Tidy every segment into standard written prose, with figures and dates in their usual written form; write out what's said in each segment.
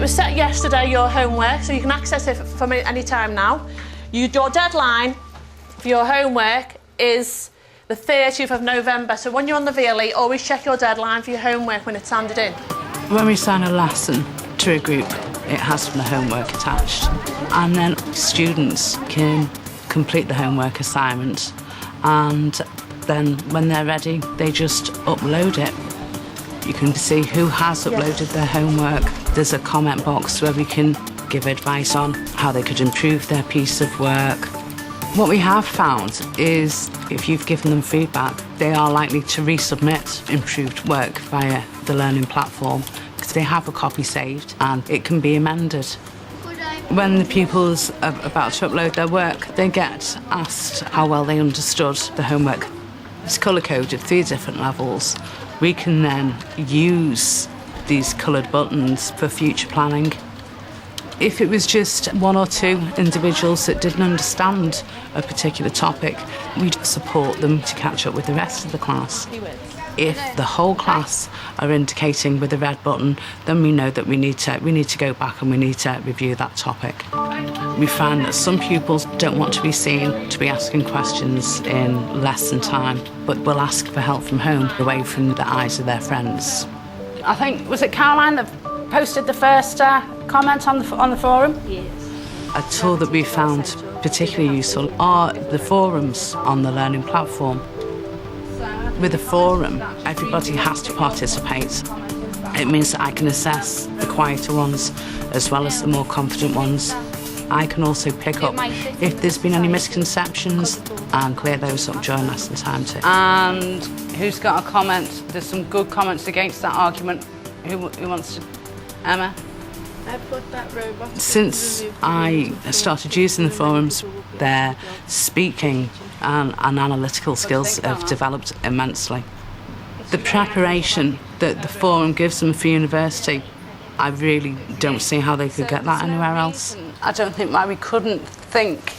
was set yesterday, your homework, so you can access it from any time now. Your deadline for your homework is the 30th of November, so when you're on the VLE, always check your deadline for your homework when it's handed in. When we assign a lesson to a group, it has the homework attached, and then students can complete the homework assignment, and then when they're ready, they just upload it. You can see who has uploaded their homework. There's a comment box where we can give advice on how they could improve their piece of work. What we have found is if you've given them feedback, they are likely to resubmit improved work via the learning platform because they have a copy saved and it can be amended. When the pupils are about to upload their work, they get asked how well they understood the homework. It's colour-coded, 3 different levels. We can then use these coloured buttons for future planning. If it was just 1 or 2 individuals that didn't understand a particular topic, we'd support them to catch up with the rest of the class. If the whole class are indicating with a red button, then we know that we need to go back and we need to review that topic. We find that some pupils don't want to be seen to be asking questions in lesson time, but will ask for help from home, away from the eyes of their friends. I think, was it Caroline that posted the first comment on the forum? Yes. A tool that we found particularly useful are the forums on the learning platform. With a forum, everybody has to participate. It means that I can assess the quieter ones as well as the more confident ones. I can also pick up if there's been any misconceptions and clear those up during lesson time too. And who's got a comment? There's some good comments against that argument. Who wants to? Emma? I put that robot. Since I started using the forums, their speaking and analytical skills have developed immensely. The preparation that the forum gives them for university, I really don't see how they could get that anywhere else. I don't think why we couldn't think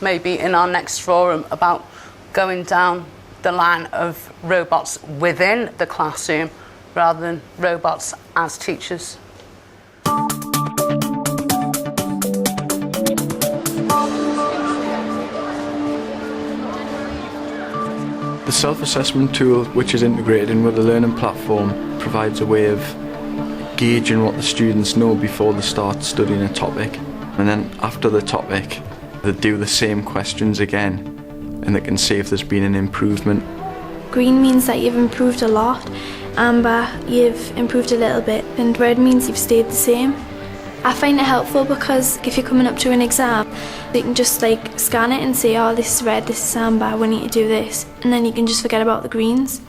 maybe in our next forum about going down the line of robots within the classroom rather than robots as teachers. The self-assessment tool, which is integrated in with the learning platform, provides a way of gauging what the students know before they start studying a topic. And then after the topic, they do the same questions again, and they can see if there's been an improvement. Green means that you've improved a lot, amber, you've improved a little bit, and red means you've stayed the same. I find it helpful because if you're coming up to an exam, you can just scan it and say, oh, this is red, this is amber, we need to do this, and then you can just forget about the greens.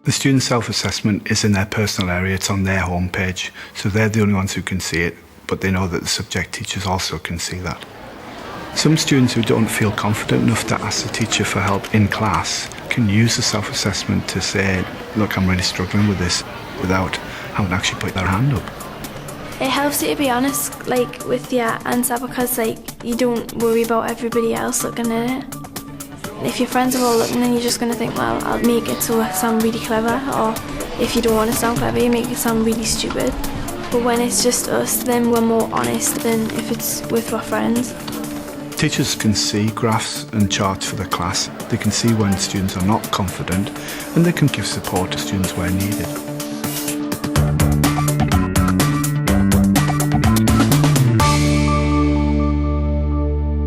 The student self-assessment is in their personal area, it's on their homepage, so they're the only ones who can see it, but they know that the subject teachers also can see that. Some students who don't feel confident enough to ask the teacher for help in class can use the self-assessment to say, look, I'm really struggling with this, without having to actually put their hand up. It helps you to be honest with your answer because you don't worry about everybody else looking at it. If your friends are all looking, then you're just going to think, well, I'll make it so I sound really clever, or if you don't want to sound clever, you make it sound really stupid. But when it's just us, then we're more honest than if it's with our friends. Teachers can see graphs and charts for the class. They can see when students are not confident, and they can give support to students where needed.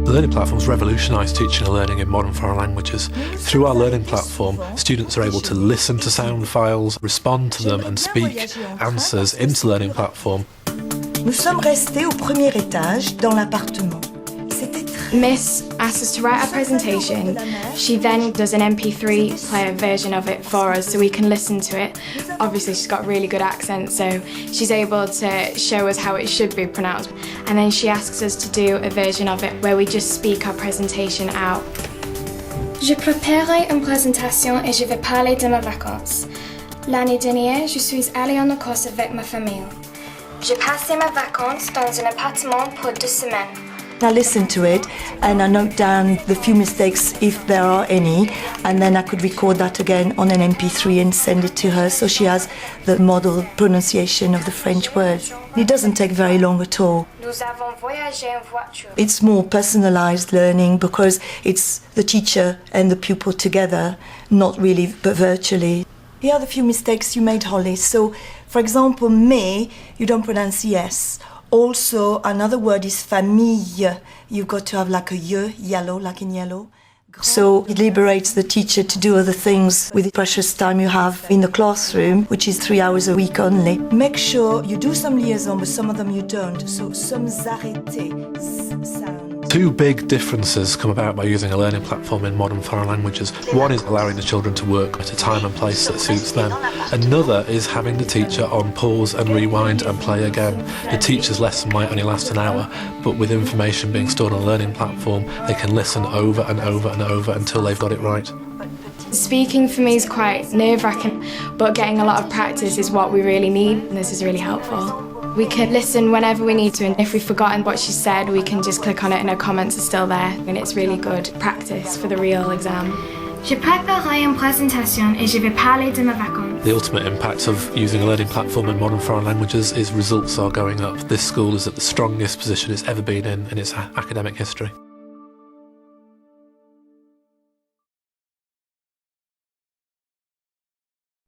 The Learning Platform's revolutionised teaching and learning in modern foreign languages. Through our learning platform, students are able to listen to sound files, respond to them and speak answers into Learning Platform. Nous sommes restés au premier étage dans l'appartement. Miss asked us to write our presentation. She then does an MP3 player version of it for us so we can listen to it. Obviously she's got a really good accent, so she's able to show us how it should be pronounced. And then she asks us to do a version of it where we just speak our presentation out. Je préparais une présentation et je vais parler de mes vacances. L'année dernière, je suis allée en Écosse avec ma famille. J'ai passé mes vacances dans un appartement pour 2 semaines. I listen to it and I note down the few mistakes if there are any, and then I could record that again on an MP3 and send it to her so she has the model pronunciation of the French words. It doesn't take very long at all. It's more personalized learning because it's the teacher and the pupil together, not really virtually. Here are the few mistakes you made, Holly. So, for example, mais, you don't pronounce yes. Also, another word is famille. You've got to have like a y, yellow, like in yellow. So it liberates the teacher to do other things with the precious time you have in the classroom, which is 3 hours a week only. Make sure you do some liaison, but some of them you don't. So some arrêtés sound. Two big differences come about by using a learning platform in modern foreign languages. One is allowing the children to work at a time and place that suits them. Another is having the teacher on pause and rewind and play again. The teacher's lesson might only last an hour, but with information being stored on a learning platform, they can listen over and over and over until they've got it right. Speaking for me is quite nerve-wracking, but getting a lot of practice is what we really need, and this is really helpful. We can listen whenever we need to, and if we've forgotten what she said, we can just click on it and her comments are still there, and it's really good practice for the real exam. Je préparerai une présentation et je vais parler de mes vacances. The ultimate impact of using a learning platform in modern foreign languages is results are going up. This school is at the strongest position it's ever been in its academic history.